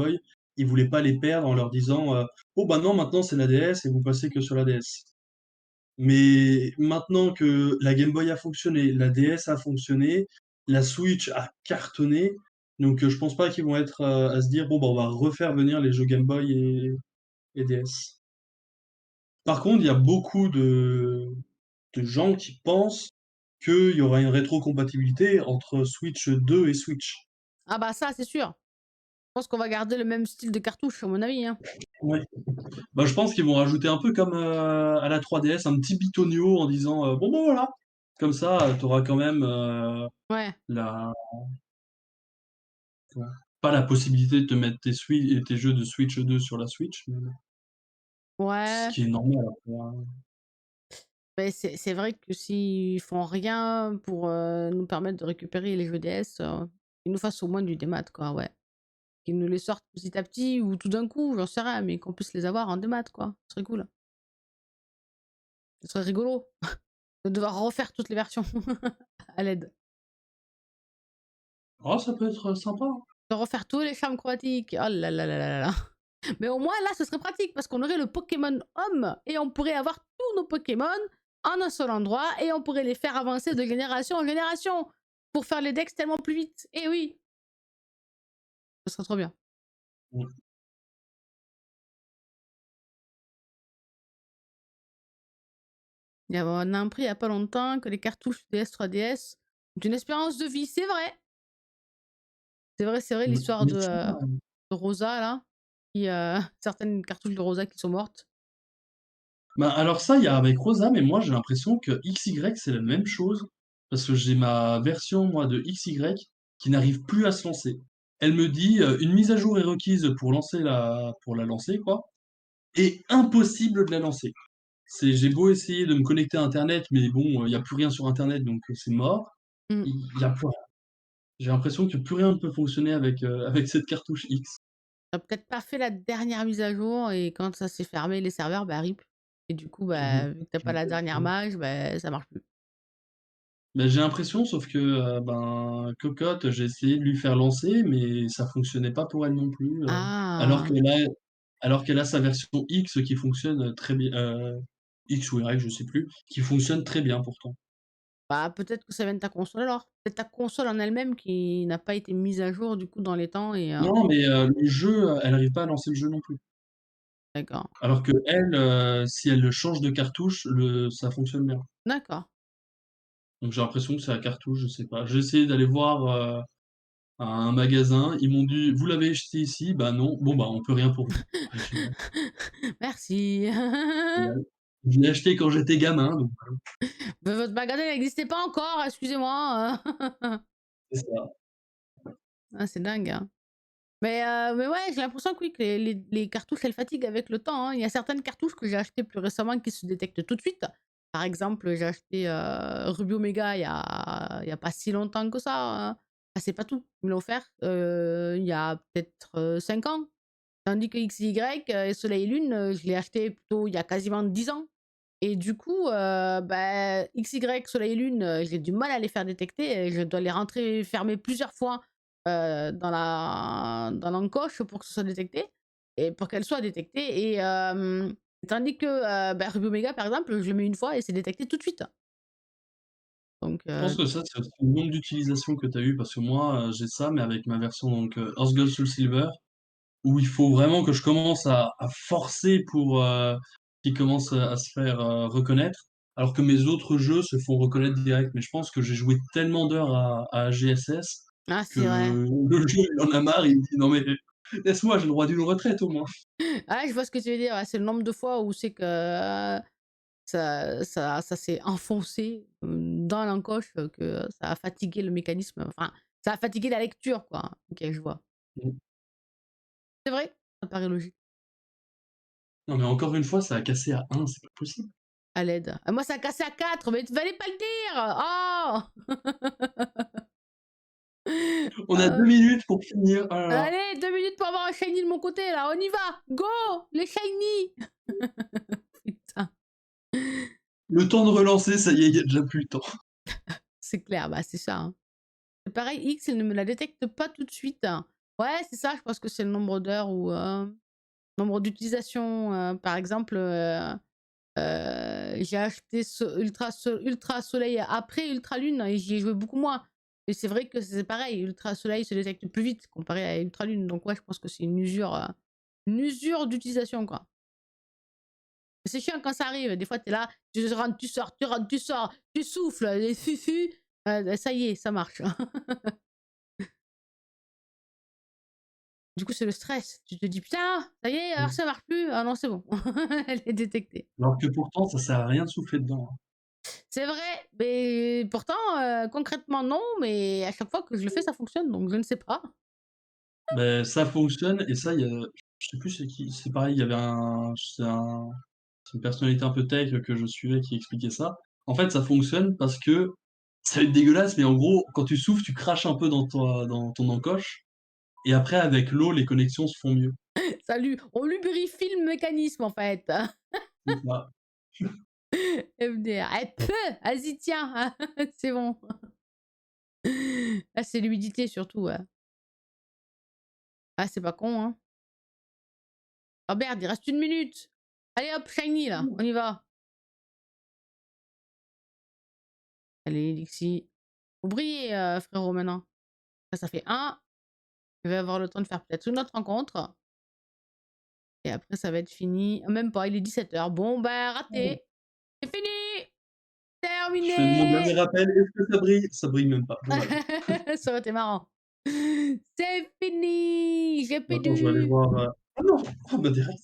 Boy, ils voulaient pas les perdre en leur disant, «Oh bah non, maintenant c'est la DS et vous passez que sur la DS». Mais maintenant que la Game Boy a fonctionné, la DS a fonctionné, la Switch a cartonné, donc je pense pas qu'ils vont être, à se dire: «Bon bah, on va refaire venir les jeux Game Boy et DS». Par contre, il y a beaucoup de gens qui pensent qu'il y aura une rétrocompatibilité entre Switch 2 et Switch. Ah bah ça, c'est sûr. Je pense qu'on va garder le même style de cartouche, à mon avis, hein. Ouais. Bah, je pense qu'ils vont rajouter un peu comme, à la 3DS, un petit bitonio en disant, «Bon, bah, voilà». Comme ça, tu auras quand même, Ouais. la comment? Pas la possibilité de te mettre tes jeux de Switch 2 sur la Switch, mais ce Ouais, qui est normal après, hein. mais c'est vrai que s'ils font rien pour, nous permettre de récupérer les jeux DS, qu'ils nous fassent au moins du démat, quoi, ouais. Qu'ils nous les sortent petit à petit ou tout d'un coup, j'en sais rien, mais qu'on puisse les avoir en démat, quoi. Ce serait cool. Ce serait rigolo de devoir refaire toutes les versions à l'aide. Ah, ça peut être sympa, hein. De refaire tous les charmes chromatiques. Oh là là là là là là. Mais au moins là, ce serait pratique parce qu'on aurait le Pokémon Home et on pourrait avoir tous nos Pokémon en un seul endroit et on pourrait les faire avancer de génération en génération pour faire les decks tellement plus vite. Eh oui, ce serait trop bien. Mmh. On a appris il y a pas longtemps que les cartouches DS 3DS ont une espérance de vie. C'est vrai. C'est vrai Mmh. l'histoire Mais tu vois, de Rosa là, qui, certaines cartouches de Rosa qui sont mortes. bah, alors ça, il y a avec Rosa, mais moi j'ai l'impression que XY c'est la même chose, parce que j'ai ma version moi de XY qui n'arrive plus à se lancer. Elle me dit, «Une mise à jour est requise pour la lancer quoi, et impossible de la lancer». J'ai beau essayer de me connecter à internet, mais bon, il y a plus rien sur internet donc c'est mort. Mmh. Il y a plus rien. J'ai l'impression que plus rien ne peut fonctionner avec, avec cette cartouche X. Tu peut-être pas fait la dernière mise à jour et quand ça s'est fermé les serveurs, bah, RIP et du coup, Mmh. bah, vu que tu pas la dernière mage, bah, ça marche plus. Bah, j'ai l'impression, sauf que, ben, Cocotte, j'ai essayé de lui faire lancer, mais ça fonctionnait pas pour elle non plus, alors Ah! qu'elle a alors qu'elle a sa version X qui fonctionne, très bien, X ou Y, je sais plus, qui fonctionne très bien pourtant. Bah, peut-être que ça vient de ta console alors. Peut-être ta console en elle-même qui n'a pas été mise à jour du coup dans les temps et Non, mais, le jeu, elle arrive pas à lancer le jeu non plus. d'accord. Alors qu'elle, si elle le change de cartouche, ça fonctionne bien. D'accord. Donc j'ai l'impression que c'est la cartouche, je sais pas. J'ai essayé d'aller voir, à un magasin, ils m'ont dit: «Vous l'avez acheté ici?» «Bah non». «Bon, bah, on peut rien pour vous». Ah génial. Merci. Génial. Je l'ai acheté quand j'étais gamin, donc Mais votre magasin n'existait pas encore, excusez-moi, c'est ça. Ah, c'est dingue, hein. Mais ouais, j'ai l'impression que oui, que les cartouches, elles fatiguent avec le temps, hein. Il y a certaines cartouches que j'ai achetées plus récemment qui se détectent tout de suite. Par exemple, j'ai acheté, Ruby Omega il y a pas si longtemps que ça, hein. Ah, c'est pas tout, ils me l'ont offert, il y a peut-être, 5 ans. Tandis que XY, et Soleil et Lune, je l'ai acheté plutôt il y a quasiment 10 ans et du coup, bah, XY, Soleil et Lune, j'ai du mal à les faire détecter et je dois les rentrer fermer plusieurs fois, dans l'encoche pour que ce soit détecté et pour qu'elles soient détectées et tandis que, bah, Ruby Omega, par exemple, je le mets une fois et c'est détecté tout de suite. Donc Je pense que ça, c'est aussi le nombre d'utilisations que tu as eu parce que moi, j'ai ça, mais avec ma version donc, Earth Gold Soul Silver, où il faut vraiment que je commence à forcer pour, qu'il commence, à se faire, reconnaître, alors que mes autres jeux se font reconnaître direct. Mais je pense que j'ai joué tellement d'heures à GSS ah, que c'est vrai. le jeu, il en a marre, il me dit: «Non mais laisse-moi, j'ai le droit d'une retraite au moins». Ah, je vois ce que tu veux dire, ouais, c'est le nombre de fois où c'est que ça s'est enfoncé, dans l'encoche, que ça a fatigué le mécanisme, enfin, ça a fatigué la lecture, quoi. OK, je vois. Mmh. C'est vrai, ça paraît logique. Non mais encore une fois, ça a cassé à 1, c'est pas possible. À l'aide. Ah moi ça a cassé à 4, mais il fallait pas le dire! Oh! On a 2 Heu, minutes pour finir. Oh là là. allez 2 minutes pour avoir un shiny de mon côté là, on y va! Go! Les shiny! Putain, Le temps de relancer, ça y est, il y a déjà plus le temps. c'est clair, bah, c'est ça, hein. C'est pareil, X, il ne me la détecte pas tout de suite, hein. Ouais, c'est ça, je pense que c'est le nombre d'heures ou nombre d'utilisations, par exemple, j'ai acheté Ultra Soleil après Ultra Lune et j'y ai joué beaucoup moins. Et c'est vrai que c'est pareil, Ultra Soleil se détecte plus vite comparé à Ultra Lune. Donc ouais, je pense que c'est une usure d'utilisation, quoi. C'est chiant quand ça arrive. Des fois, tu es là, tu rentres, tu sors, tu rentres, tu sors, tu souffles, et fufu, ça y est, ça marche. Du coup, c'est le stress. Tu te dis: «Putain, ça y est, alors Mmh. ça marche plus? Ah non, c'est bon, elle est détectée». Alors que pourtant, ça sert à rien de souffler dedans, hein. C'est vrai, mais pourtant, concrètement non, mais à chaque fois que je le fais, ça fonctionne, donc je ne sais pas. Beh, ça fonctionne et ça, il y a je sais plus c'est qui, c'est pareil, il y avait c'est une personnalité un peu tech que je suivais qui expliquait ça. En fait, ça fonctionne parce que ça va être dégueulasse, mais en gros, quand tu souffles, tu craches un peu dans ton encoche et après avec l'eau, les connexions se font mieux. Salut, on lubrifie le mécanisme en fait. C'est ça. MDR. Eh vas-y tiens, c'est bon. Là, c'est l'humidité surtout, ouais. Ah, c'est pas con, hein. Oh merde, il reste 1 minute. Allez hop, shiny là, on y va. Allez, Lixi. Faut briller, frérot, maintenant. Ça fait un. Je vais avoir le temps de faire peut-être une autre rencontre. Et après, ça va être fini. Même pas, il est 17h. Bon, bah, raté. C'est fini. Je fais mon dernier Terminé. rappel, est-ce que ça brille? Ça brille même pas, dommage. Ça aurait été marrant. C'est fini. J'ai Attends, je vais aller perdu. voir, ah non! Ah bah direct.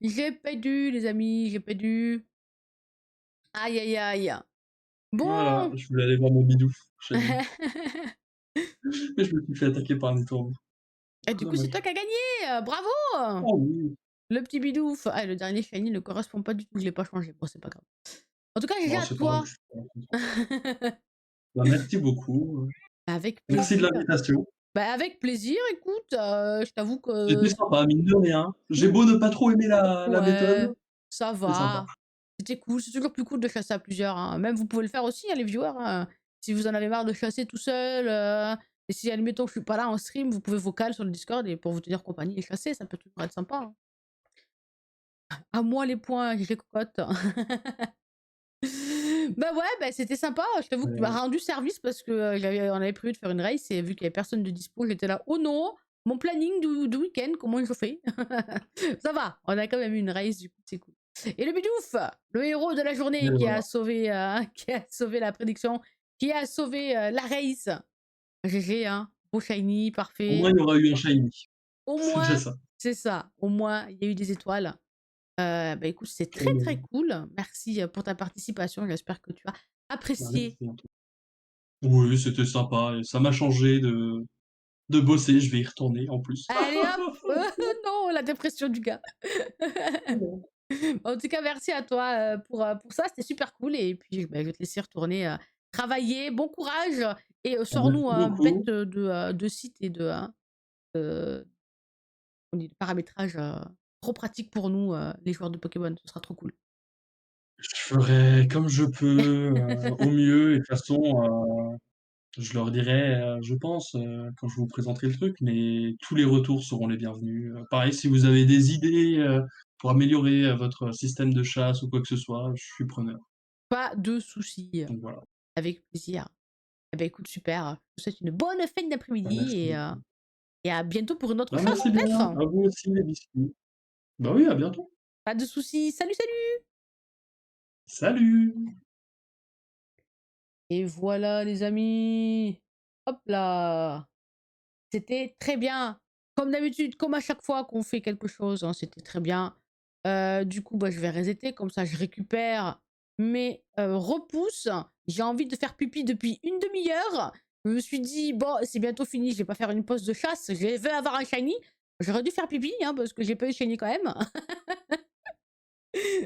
J'ai perdu, les amis. J'ai perdu. Aïe, aïe, aïe. Voilà, Bon. je voulais aller voir mon bidou, shiny. Mais je me suis fait attaquer par un étourneau. Et Trop du coup, c'est dommage. toi qui as gagné. Bravo. Oh oui! Le petit bidouf. Ah, le dernier shiny ne correspond pas du tout. Je l'ai pas changé. Bon, c'est pas grave. En tout cas, GG Bon, à c'est pas grave, toi. je suis pas content. Bah, merci beaucoup, Avec merci de plaisir. l'invitation. Bah, avec plaisir, écoute, je t'avoue C'était que sympa, mine de rien. J'ai mmh, beau ne pas trop aimer la méthode, ouais, ça c'est sympa. va. C'était cool, c'est toujours plus cool de chasser à plusieurs, hein. Même vous pouvez le faire aussi, hein, les viewers, hein. Si vous en avez marre de chasser tout seul, et si admettons que je suis pas là en stream, vous pouvez vocal sur le Discord et pour vous tenir compagnie et chasser, ça peut toujours être sympa, hein. À moi les points, GG cocotte. Bah, ouais, bah, c'était sympa, je t'avoue que tu m'as rendu service parce que, on avait prévu de faire une race et vu qu'il y avait personne de dispo, j'étais là: «Oh non, mon planning du week-end, comment je fais?» Ça va, on a quand même eu une race, du coup, c'est cool. Et le Bidouf, le héros de la Et journée qui a voilà. sauvé, qui a sauvé la prédiction, qui a sauvé, la race. GG, hein, beau shiny, Au moins, parfait. il y aura eu un shiny. Au C'est déjà moins, ça. c'est ça, au moins, il y a eu des étoiles. Bah, écoute, c'est très, Trop très bien. cool. Merci, pour ta participation. J'espère que tu as Bah, apprécié. merci en tout cas. Oui, c'était sympa et ça m'a changé de bosser, je vais y retourner en plus. Allez hop! Non, la dépression du gars. En tout cas, merci à toi, pour ça, c'était super cool et puis, bah, je vais te laisser retourner, travailler. Bon courage et Bah, sors-nous merci un bête, beaucoup. de site et de on dit de paramétrage, trop pratique pour nous, les joueurs de Pokémon. Ce sera trop cool. Je ferai comme je peux, au mieux et de toute façon, je leur dirai, je pense, quand je vous présenterai le truc, mais tous les retours seront les bienvenus. Pareil, si vous avez des idées, pour améliorer, votre système de chasse ou quoi que ce soit, je suis preneur. Pas de soucis, Donc voilà. avec plaisir. Eh bah, écoute, super. Je te souhaite une bonne fin Bah, d'après-midi merci beaucoup. et à bientôt pour une autre Bah, chasse merci bien, peut-être? à vous aussi les biscuits. Bah oui, à bientôt. Pas de soucis. Salut, salut! Salut! Et voilà les amis. Hop là. C'était très bien. Comme d'habitude, comme à chaque fois qu'on fait quelque chose, hein, c'était très bien. Du coup, bah, je vais resetter, comme ça je récupère mes repousses. J'ai envie de faire pipi depuis une demi-heure. Je me suis dit, bon, c'est bientôt fini, je vais pas faire une pause de chasse, je veux avoir un shiny. J'aurais dû faire pipi, hein, parce que j'ai pas eu shiny quand même.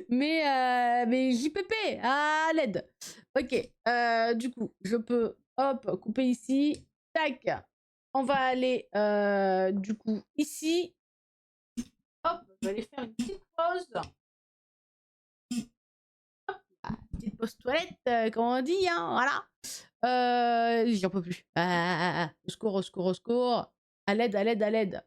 Mais JPP, à l'aide. Ok, du coup, je peux, hop, couper ici. Tac, on va aller, du coup, ici. Hop, je vais aller faire une petite pause. Ah, petite pause toilette, comme on dit, hein, voilà. J'en peux plus. Au secours, au secours, au secours. À l'aide, à l'aide, à l'aide.